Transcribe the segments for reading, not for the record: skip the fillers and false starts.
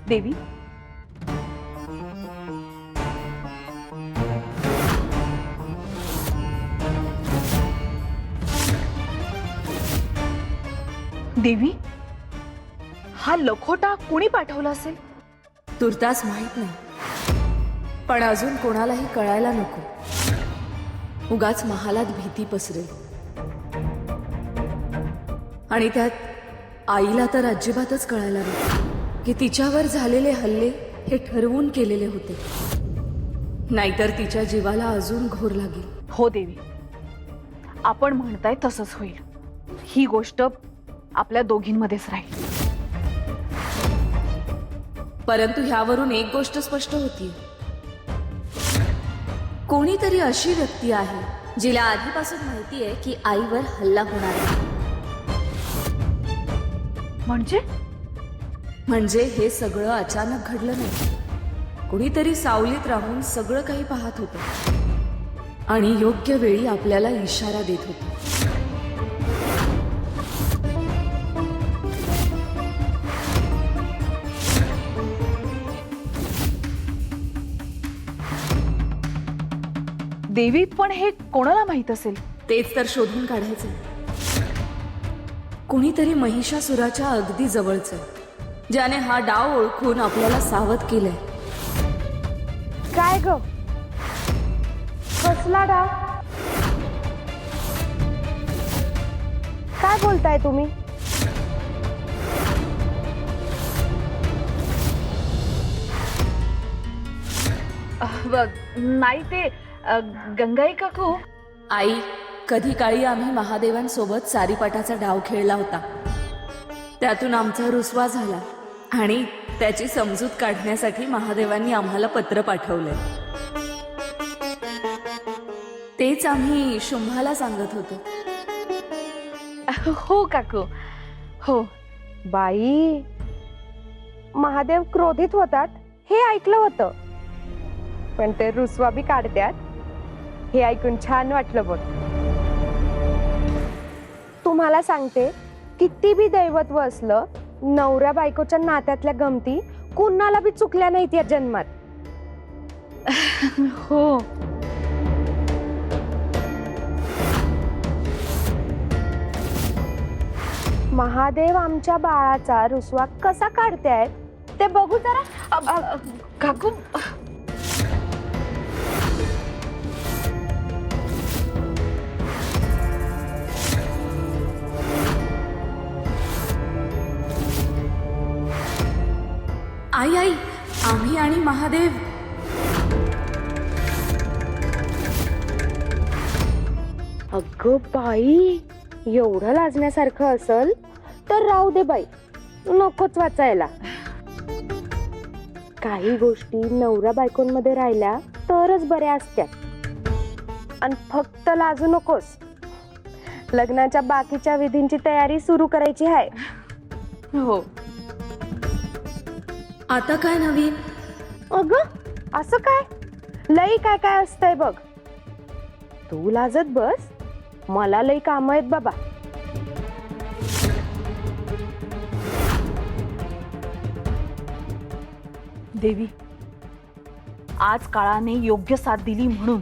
देवी, देवी, हा लखोटा कोणी पाठवला असेल? तुर्तास माहित नाही, पण अजून कोणालाही कळायला नको. उगाच महालात भीती पसरेल. आणि त्यात आईला तर अजिबातच कळायला नको की तिच्यावर झालेले हल्ले हे ठरवून केलेले होते. नाहीतर तिच्या जीवाला अजून घोर लागेल. हो देवी, आपण म्हणताय तसंच होईल. ही गोष्ट आपल्या दोघींमध्येच राहील. परंतु ह्यावरून एक गोष्ट स्पष्ट होती. कोणीतरी अशी व्यक्ती आहे जिला आधीपासून माहिती आहे की आईवर हल्ला होणार आहे. म्हणजे हे सगळं अचानक घडलं नाही. कोणीतरी सावलीत राहून सगळं काही पाहत होतं आणि योग्य वेळी आपल्याला इशारा देत होतं. देवी, पण हे कोणाला माहित असेल? तेच तर शोधून काढायचं. कोणीतरी महिषासुराच्या अगदी जवळचं, ज्याने हा डाव ओळखून आपल्याला सावध केलंय. काय ग, कसला डाव? काय बोलताय तुम्ही? नाही, ते गंगाई काकू. आई, कधी काळी आम्ही महादेवांसोबत सारीपाटाचा डाव खेळला होता. त्यातून आमचा रुसवा झाला आणि त्याची समजूत काढण्यासाठी महादेवांनी आम्हाला पत्र पाठवलंय. तेच आम्ही शुंभाला सांगत होतो. हो काकू, हो. बाई, महादेव क्रोधित होतात हे ऐकलं होतं, पण ते रुसवा बी काढत्यात हे ऐकून छान वाटलं बघ. तुम्हाला सांगते, किती बी दैवत्व असलं, नवऱ्या बायकोच्या नात्यातल्या गमती कुणाला बी चुकल्या नाहीत या जन्मात. हो. महादेव आमच्या बाळाचा रुसवा कसा काढतायत ते बघू जरा. काकू, आई आई, आम्ही आणि महादेव. अगं बाई, एवढं लाजण्यासारखं असल तर राहू दे बाई, नकोच वाचायला. काही गोष्टी नवरा बायकोंमध्ये राहिल्या तरच बऱ्या असत्यात. आणि फक्त लाजू नकोस. लग्नाच्या बाकीच्या विधींची तयारी सुरू करायची आहे. हो. आता काय नवीन? अगं, असं काय? लई काय काय असतंय बघ. तू लाजत बस, मला लई काम आहेत बाबा. देवी, आज काळाने योग्य साथ दिली म्हणून.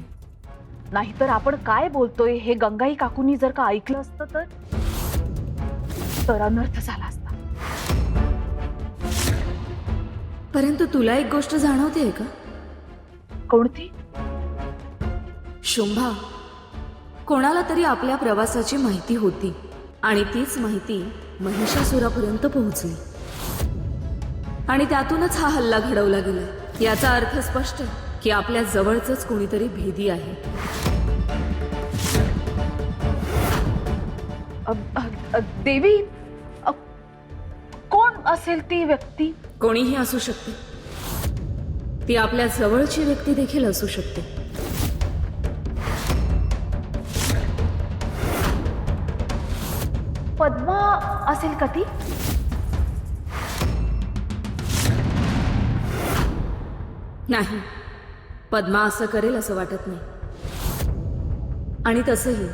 नाहीतर आपण काय बोलतोय हे गंगाई काकूंनी जर का ऐकलं असतं तर अनर्थ झाला असता. परंतु तुला एक गोष्ट जाणवतेय का? कोणती? शुंभा, कोणाला तरी आपल्या प्रवासाची माहिती होती आणि तीच माहिती महिषासुरापर्यंत पोहोचली आणि त्यातूनच हा हल्ला घडवला गेला. याचा अर्थ स्पष्ट की आपल्या जवळच कोणीतरी भेदी आहे. देवी, कोण असेल ती व्यक्ती? कोणीही असू शकते. ती आपल्या जवळची व्यक्ती देखील असू शकते. पद्मा असेल का ती? नाही, पद्मा असं करेल असं वाटत नाही. आणि तसंही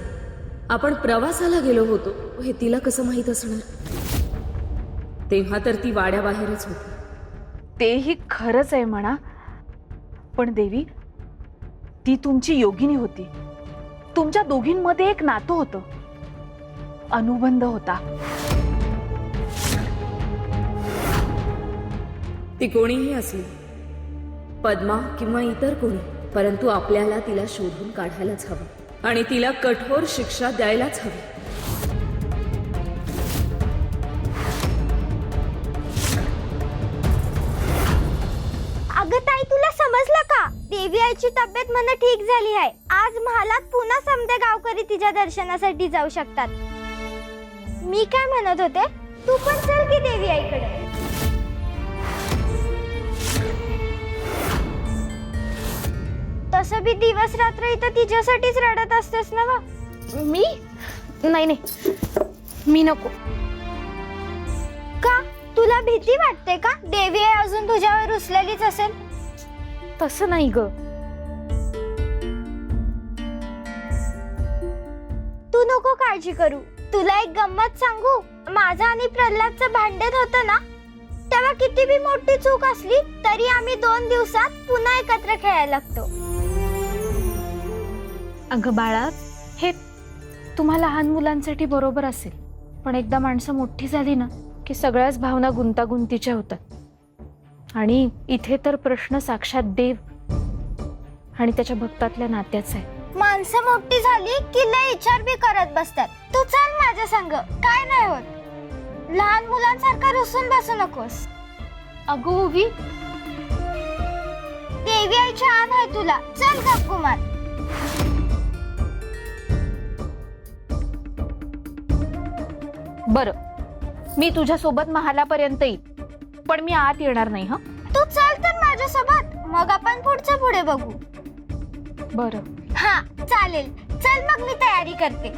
आपण प्रवासाला गेलो होतो हे तिला कसं माहीत असणार? तेव्हा तर ती वाड्याबाहेरच होती. तेही खरंच आहे म्हणा, पण देवी, ती तुमची योगिनी होती. तुमच्या दोघींमध्ये एक नातं होतं, अनुबंध होता. ती कोणीही असली, पद्मा किंवा इतर कोणी, परंतु आपल्याला तिला शोधून काढायलाच हवं आणि तिला कठोर शिक्षा द्यायलाच हवी. अगं ताई, तुला समजलं का? देवी आईची तब्येत म्हणा ठीक झाली आहे. आज महालात पुन्हा समजे गावकरी तिच्या दर्शनासाठी जाऊ शकतात. मी काय म्हणत होते, तू पण चल की देवी आईकडे. तसं बी दिवस रात्र इथं तिच्यासाठीच रडत असतेस ना वा? मी नाही, मी नको. का? तुला भीती वाटते का? देवी आई अजून तुझ्यावर रुसलेलीच असेल. तसं नाही ग. तू नको काळजी करू. तुला एक गंमत सांगू. माझा आणि प्रल्हादचं भांडण होतं ना, तेव्हा किती बी मोठी चूक असली तरी आम्ही 2 दिवसात पुन्हा एकत्र खेळायला लागतो. अगं बाळा, हे तुम्हा लहान मुलांसाठी बरोबर असेल, पण एकदा माणसं मोठी झाली ना की सगळ्याच भावना गुंतागुंतीच्या होतात. आणि इथे तर प्रश्न साक्षात देव आणि त्याच्या भक्तातल्या नात्याचा आहे. माणसं मोठी झाली की लय विचार बी करत बसतात. तू चल माझ्या संग, काय नाही होत. लहान मुलांसारखा रुसून बसू नकोस. अगो ओवी, देवी आईची आण आहे तुला. चल गपकुमार. बरं, मी तुझ्या सोबत महालापर्यंत येईल, पण मी आत येणार नाही. हा, तू चल तर माझ्यासोबत, मग आपण पुढचं पुढे बघू. बरं. हा चालेल. चल मग मी तयारी करते.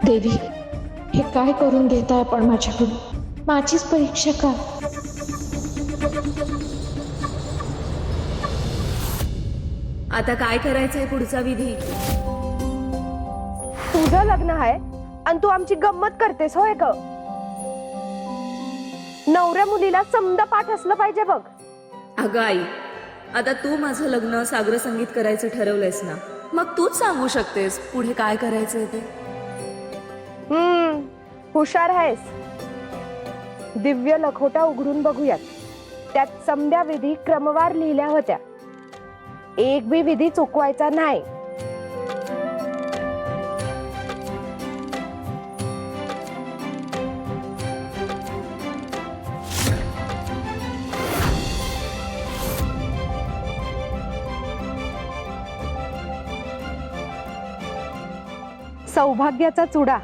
देवी, हे काय करून घेताय आपण माझ्याकडून? माझीच परीक्षा का? आता काय करायचंय पुढचा विधी? तुझं लग्न आहे आणि तू आमची गंमत करतेस होय ग? नवऱ्या मुलीला समद पाठ असलं पाहिजे बघ. अगं आई, आता तू माझं लग्न सागर संगीत करायचं ठरवलंयस ना, मग तूच सांगू शकतेस पुढे काय करायचंय ते. हुशार आहेस. दिव्य लखोटा उघडून बघूयात. त्यात समद्या विधी क्रमवार लिहिल्या होत्या. एक बी विधी चुकवायचा नाही. सौभाग्याचा चुडा.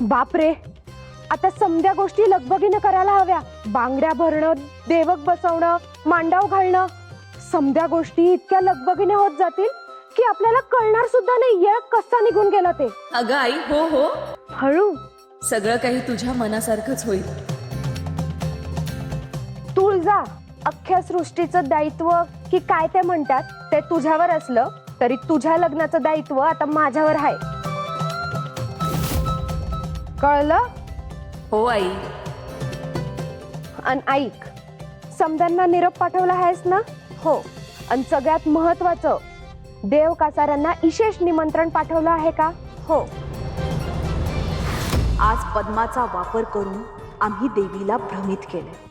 बापरे, आता समध्या गोष्टी लगबगीनं करायला हव्या. बांगड्या भरणं, देवक बसवणं, मांडव घालणं, समध्या गोष्टी इतक्या लगबगीने होत जातील की आपल्याला कळणार सुद्धा नाही येळ कसा निघून गेला ते. अगं आई, हो हो, हळू. सगळं काही तुझ्या मनासारखंच होईल. तुळजा, अख्ख्या सृष्टीचं दायित्व की काय ते म्हणतात ते तुझ्यावर असलं तरी तुझ्या लग्नाचं दायित्व आता माझ्यावर आहे. कळलं? हो आई. आणि ऐक, समद्यांना निरोप पाठवला आहेस ना? हो. आणि सगळ्यात महत्वाचं, देव कासाऱ्यांना विशेष निमंत्रण पाठवलं आहे का? हो. आज पद्माचा वापर करून आम्ही देवीला भ्रमित केले,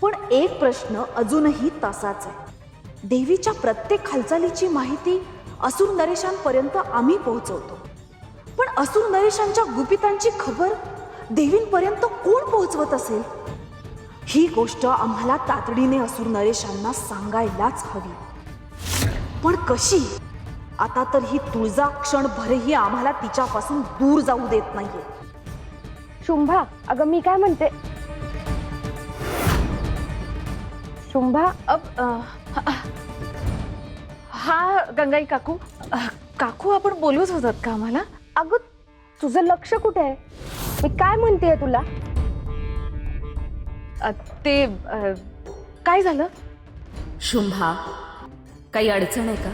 पण एक प्रश्न अजूनही तसाच आहे. देवीच्या प्रत्येक हालचालीची माहिती असुर नरेशांपर्यंत आम्ही पोहोचवतो, पण असुर नरेशांच्या गुपितांची खबर देवींपर्यंत कोण पोहोचवत असेल? ही गोष्ट आम्हाला तातडीने असुर नरेशांना सांगायलाच हवी. पण कशी? आता तर ही तुळजा क्षणभरही आम्हाला तिच्यापासून दूर जाऊ देत नाहीये. शुंभा, अगं मी काय म्हणते, शुंभा. हा गंगाई काकू, काकू आपण बोलवत होतात का आम्हाला? अगं तुझं लक्ष कुठे आहे? मी काय म्हणतेय तुला? ते काय झालं? शुंभा, काही अडचण आहे का?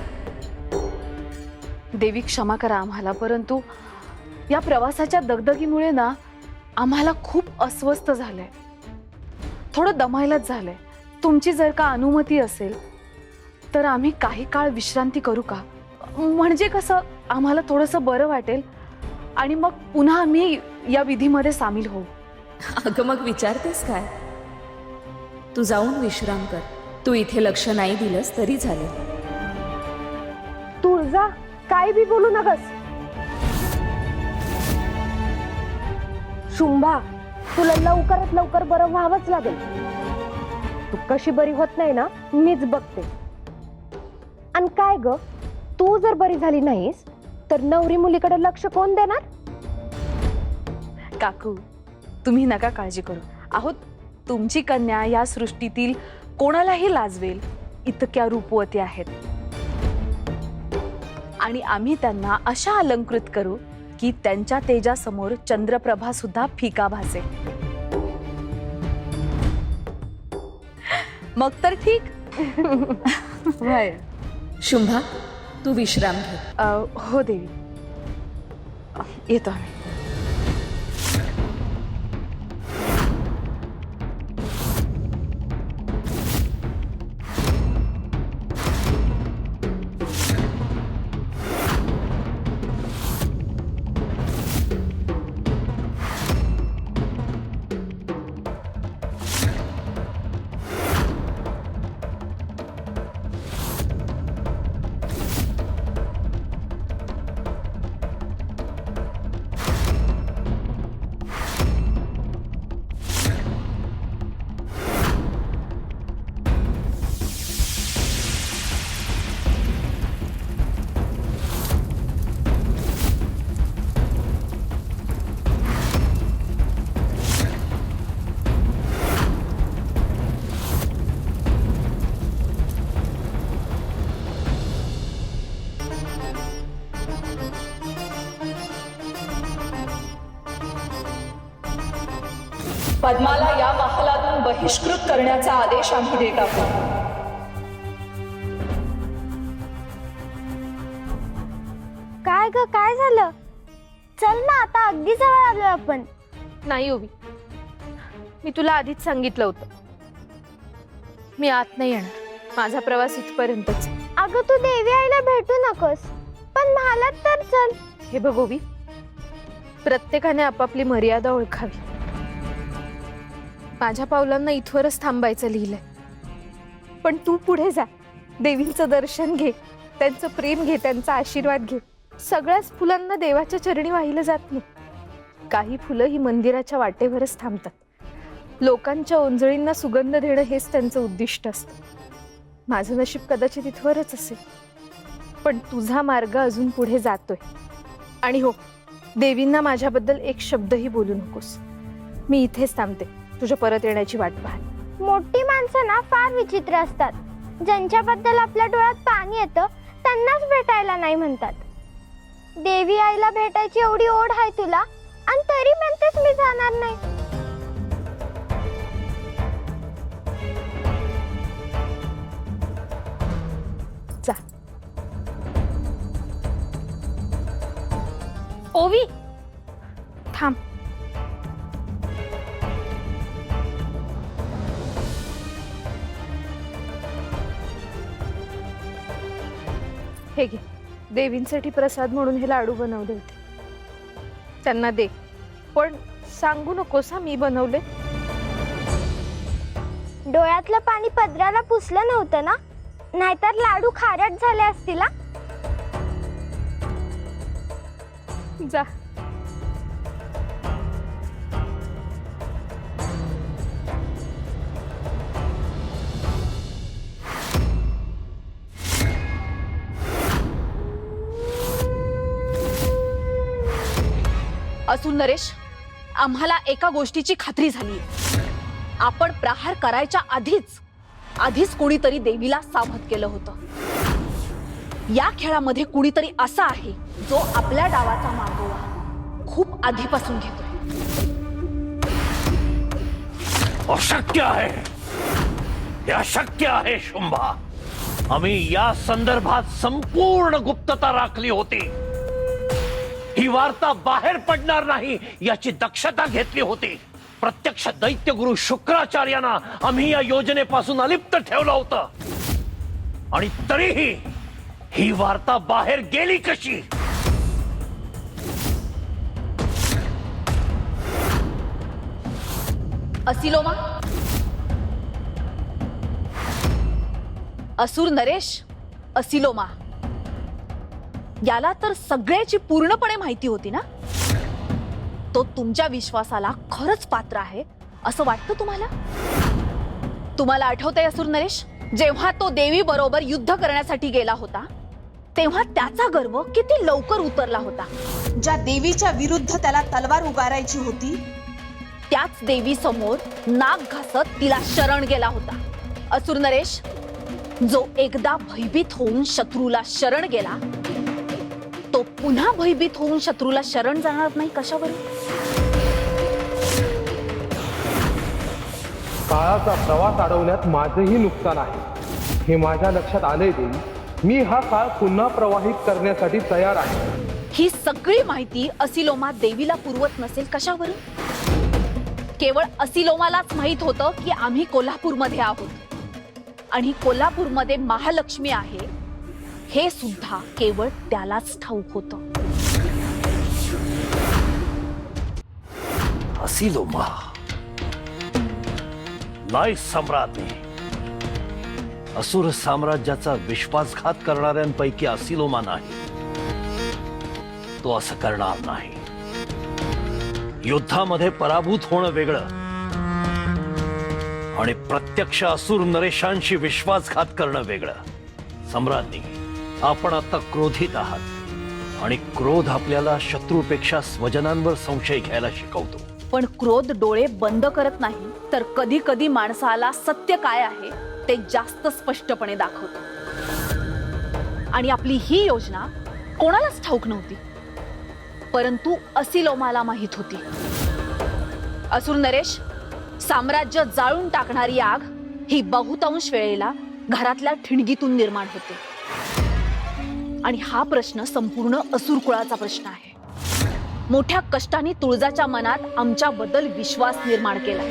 देवी क्षमा करा आम्हाला, परंतु या प्रवासाच्या दगदगीमुळे ना आम्हाला खूप अस्वस्थ झालंय, थोडं दमायलाच झालंय. तुमची जर का अनुमती असेल तर आम्ही काही काळ विश्रांती करू का? म्हणजे कसं आम्हाला थोडंसं बरं वाटेल आणि मग पुन्हा आम्ही या विधीमध्ये सामील होऊ. अगं मग विचारतेस काय? तू जाऊन विश्राम कर. तू इथे लक्ष नाही दिलंस तरी झालं. तुळजा, काय बी बोलू नकस. शुंभा, तुला लवकरात लवकर बरं व्हावंच लागेल. तू कशी बरी होत नाही ना मीच बघते. आणि काय ग, तू जर बरी झाली नाहीस तर नवरी मुलीकडे लक्ष कोण देणार? काकू, तुम्ही नका काळजी करू. अहो, तुमची कन्या या सृष्टीतील कोणालाही लाजवेल इतक्या रूपवती आहेत आणि आम्ही त्यांना अशा अलंकृत करू की त्यांच्या तेजासमोर चंद्रप्रभा सुद्धा फिका भासे. मग तर ठीक. शुंभा, तू विश्राम घे. हो देवी, येतो आम्ही. पद्माला या महालातून बहिष्कृत करण्याचा आदेश आम्ही देत आहोत. काय ग, काय झालं? चल ना, आता अगदी जवळ आलो आपण. नाही ओवी, मी तुला आधीच सांगितलं होतं, मी आत नाही येणार. माझा प्रवास इथपर्यंतच. अगं, तू देवी आईला भेटू नकोस, पण महालात तर चल. हे बघ ओवी, प्रत्येकाने आपापली मर्यादा ओळखावी. माझ्या पावलांना इथवरच थांबायचं लिहिलंय, पण तू पुढे जा, देवींचं दर्शन घे, त्यांचं प्रेम घे, त्यांचा आशीर्वाद घे. सगळ्याच फुलांना देवाच्या चरणी वाहिलं जात नाही. काही फुलं ही मंदिराच्या वाटेवरच थांबतात. लोकांच्या ओंजळींना सुगंध देणं हेच त्यांचं उद्दिष्ट असतं. माझं नशीब कदाचित इथवरच असेल, पण तुझा मार्ग अजून पुढे जातोय. आणि हो, देवींना माझ्याबद्दल एक शब्दही बोलू नकोस. मी इथेच थांबते, तुझ्या परत येण्याची वाट पाहत. मोठी माणसं ना फार विचित्र असतात. ज्यांच्याबद्दल आपल्या डोळ्यात पाणी येतं त्यांनाच भेटायला नाही म्हणतात. देवी आईला भेटायची एवढी ओढ आहे तुला, आणि तरी म्हणतेस मी जाणार नाही. जा. ओवी, थांब. हे घे, देवींसाठी प्रसाद म्हणून हे लाडू बनवले होते, त्यांना दे. पण सांगू नकोस हा मी बनवले. डोळ्यातलं पाणी पदराला पुसलं नव्हतं ना, नाहीतर लाडू खारट झाले असतील. जा. असून नरेश, आम्हाला एका गोष्टीची खात्री झाली. आपण प्रहार करायच्या आधीच कोणीतरी देवीला सावध केलं होतं. या खेळामध्ये कुणीतरी असा आहे जो आपल्या डावाचा मागोवा खूप आधीपासून घेतोय. अशक्य आहे, हे अशक्य आहे शुंभा. आम्ही या संदर्भात संपूर्ण गुप्तता राखली होती. ही वार्ता बाहेर पडणार नाही याची दक्षता घेतली होती. प्रत्यक्ष दैत्यगुरु शुक्राचार्यांना आम्ही या योजनेपासून अलिप्त ठेवलं होतं. आणि तरीही ही वार्ता बाहेर गेली कशी? असिलोमा, असुर नरेश, असिलोमा याला तर सगळ्याची पूर्णपणे माहिती होती ना. तो तुमच्या विश्वासाला खरंच पात्र आहे असं वाटतं तुम्हाला? तुम्हाला आठवतंय असुर नरेश, जेव्हा तो देवी बरोबर युद्ध करण्यासाठी गेला होता तेव्हा त्याचा गर्व किती लवकर उतरला होता. ज्या देवीच्या विरुद्ध त्याला तलवार उगारायची होती त्याच देवी समोर नाक घासत तिला शरण गेला होता. असुर नरेश, जो एकदा भयभीत होऊन शत्रूला शरण गेला तो पुन्हा भयभीत होऊन शत्रूला शरण जाणार नाही कशावर? काळाचा प्रवास अडवण्यात माझंही नुकसान आहे हे माझ्या लक्षात आलंय देवी. मी हा काळ पुन्हा प्रवाहित करण्यासाठी तयार आहे. ही सगळी माहिती असिलोमा देवीला पुरवत नसेल कशावर? केवळ असिलोमालाच माहित होतं की आम्ही कोल्हापूरमध्ये आहोत आणि कोल्हापूरमध्ये महालक्ष्मी आहे हे सुद्धा केवळ त्यालाच ठाऊक होतं. असिलोमा नाही सम्राज्ञी. असुर साम्राज्याचा विश्वासघात करणाऱ्यांपैकी असिलोमा नाही. तो असं करणार नाही. युद्धामध्ये पराभूत होणं वेगळं आणि प्रत्यक्ष असुर नरेशांशी विश्वासघात करणं वेगळं. सम्राज्ञी, आपण आता क्रोधित आहात आणि क्रोध आपल्याला शत्रूपेक्षा स्वजनांवर संशय घ्यायला शिकवतो. पण क्रोध डोळे बंद करत नाही तर कधी कधी माणसाला सत्य काय आहे ते जास्त स्पष्टपणे दाखवतो. आणि आपली ही योजना कोणालाच ठाऊक नव्हती परंतु असिलोमाला माहित होती. असुर नरेश, साम्राज्य जाळून टाकणारी आग ही बहुतांश वेळेला घरातल्या ठिणगीतून निर्माण होते. आणि हा प्रश्न संपूर्ण असुर कुळाचा प्रश्न आहे. मोठ्या कष्टाने तुळजाच्या मनात आमच्याबद्दल विश्वास निर्माण केला.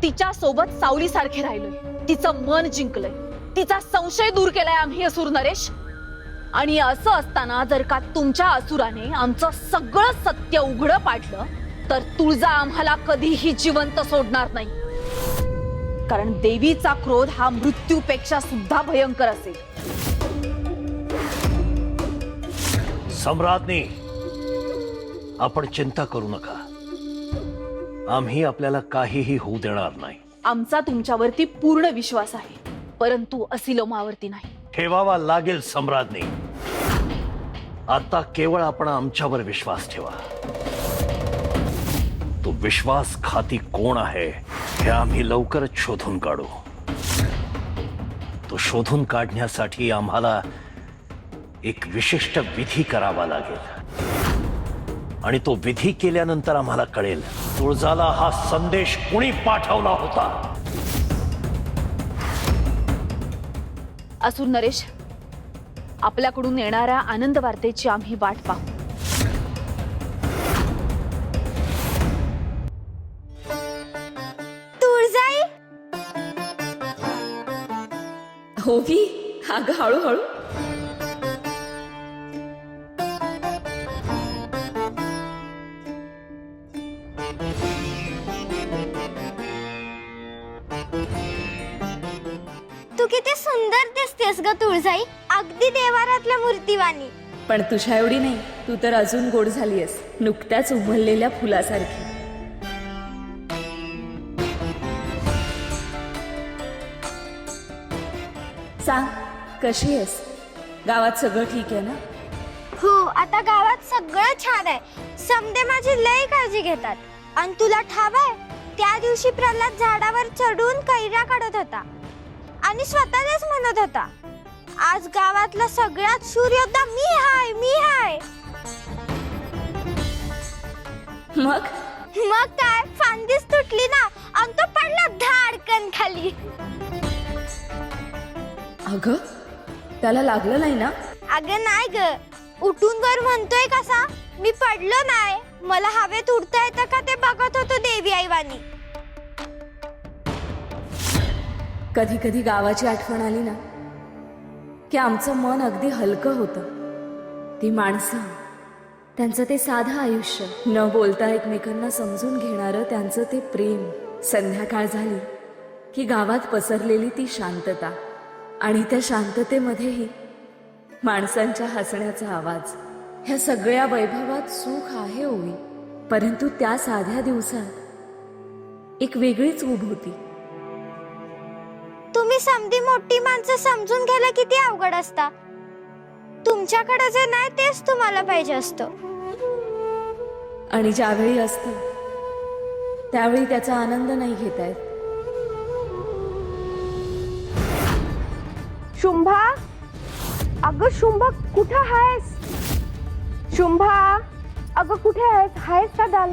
तिच्या सोबत सावलीसारखे राहिलोय, तिचं मन जिंकलंय, तिचा संशय दूर केलाय आम्ही असुर नरेश. आणि असं असताना जर का तुमच्या असुराने आमचं सगळं सत्य उघडं पाडलं तर तुळजा आम्हाला कधीही जिवंत सोडणार नाही. कारण देवीचा क्रोध हा मृत्यूपेक्षा सुद्धा भयंकर असेल. सम्राज्ञी, आपण चिंता करू नका. आम्ही आपल्याला काहीही होऊ देणार नाही. आमचा तुमच्यावरती पूर्ण विश्वास आहे परंतु असिलोमावरती नाही. ठेवावा लागेल सम्राज्ञी. आता केवळ आपण आमच्यावर विश्वास ठेवा. तो विश्वासघाती कोण आहे हे आम्ही लवकरच शोधून काढू. तो शोधून काढण्यासाठी आम्हाला एक विशिष्ट विधी करावा लागेल आणि तो विधी केल्यानंतर आम्हाला कळेल तुळजाला हा संदेश कोणी पाठवला होता. असुर नरेश, आपल्याकडून येणाऱ्या आनंद वार्तेची आम्ही वाट पाहू. तुळजाई, होवी, अगं हळूहळू. तू किती सुंदर दिसतेस ग तुळजाई, अगदी देवारातल्या मूर्तीवाणी. पण तुझ्या एवढी नाही, तू तर अजून गोड झालीयस, नुकत्याच उमललेल्या फुलासारखी. सांग, कशी आहेस? गावात सगळं ठीक आहे ना? हो, आता गावात सगळं छान आहे. समदे माझी लई काळजी घेतात. आणि तुला ठाव आहे, त्या दिवशी प्रल्हाद झाडावर चढून कैऱ्या काढत होता आणि स्वतःच म्हणत होता, आज गावातला सगळ्यात शूर योद्धा मी हाय, मी हाय. मग मग काय, फांदीच तुटली ना आणि तो पडला धाडकन खाली. अगं त्याला लागलं नाही ना? अगं नाही ग, उठून वर म्हणतोय कसा. मी पडलो नाही, मला हवेत उडता येतं का ते बघत होतो देवी आईवानी. कधी कधी गावाची आठवण आली ना की आमचं मन अगदी हलकं होतं. ती माणसं, त्यांचं ते साधं आयुष्य, न बोलता एकमेकांना समजून घेणारं त्यांचं ते प्रेम, संध्याकाळ झाली की गावात पसरलेली ती शांतता, आणि त्या शांततेमध्येही माणसांच्या हसण्याचा आवाज. ह्या सगळ्या वैभवात सुख आहे होई, परंतु त्या साध्या दिवसात एक वेगळीच ऊब होती. तुम्ही समधी मोठी माणसं समजून घ्यायला किती अवघड असता. तुमच्याकडे जे नाही तेच तुम्हाला पाहिजे असतं. आणि ज्यावेळी असतं त्यावेळी त्याचा आनंद नाही घेता येत. शुंभा, अगं शुंभा कुठं आहेस? शुंभा, अगं कुठे आहेस? आहेस का दाल?